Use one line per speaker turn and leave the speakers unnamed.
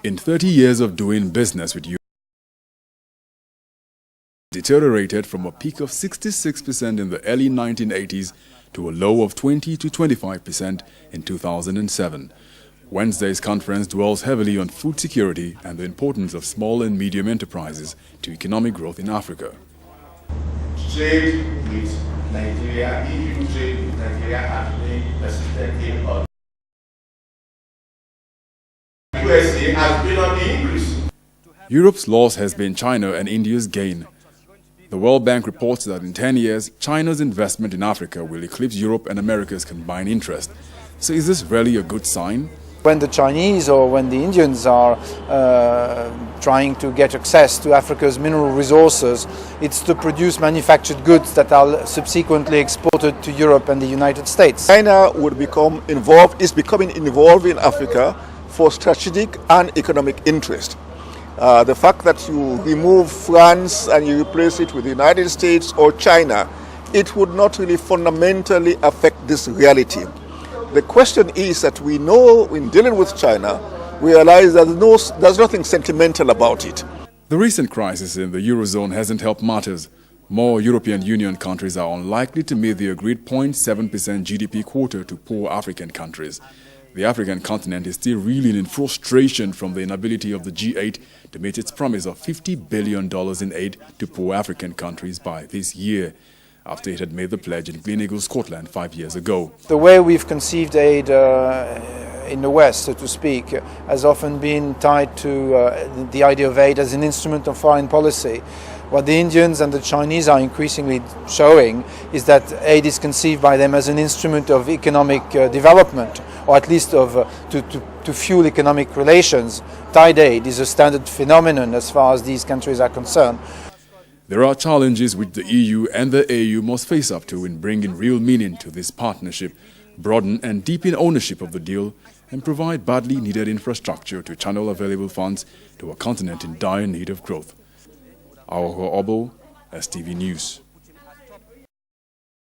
In 30 years of doing business with Europe, deteriorated from a peak of 66% in the early 1980s to a low of 20 to 25% in 2007. Wednesday's conference dwells heavily on food security and the importance of small and medium enterprises to economic growth in Africa.
Trade with Nigeria, EU trade with Nigeria has been persistent on. USA has been on the increase.
Europe's loss has been China and India's gain. The World Bank reports that in 10 years, China's investment in Africa will eclipse Europe and America's combined interest. So is this really a good sign?
When the Chinese or when the Indians are trying to get access to Africa's mineral resources, it's to produce manufactured goods that are subsequently exported to Europe and the United States.
China would become involved, is becoming involved in Africa for strategic and economic interest. The fact that you remove France and you replace it with the United States or China, it would not really fundamentally affect this reality. The question is that we know in dealing with China, we realize that there's nothing sentimental about it.
The recent crisis in the Eurozone hasn't helped matters. More European Union countries are unlikely to meet the agreed 0.7% GDP quota to poor African countries. The African continent is still reeling in frustration from the inability of the G8 to meet its promise of $50 billion in aid to poor African countries by this year, after it had made the pledge in Gleneagle, Scotland 5 years ago.
The way we've conceived aid in the West, so to speak, has often been tied to the idea of aid as an instrument of foreign policy. What the Indians and the Chinese are increasingly showing is that aid is conceived by them as an instrument of economic development, or at least to fuel economic relations. Tide aid is a standard phenomenon as far as these countries are concerned.
There are challenges which the EU and the AU must face up to in bringing real meaning to this partnership, broaden and deepen ownership of the deal, and provide badly needed infrastructure to channel available funds to a continent in dire need of growth. Aoho Obo, STV News.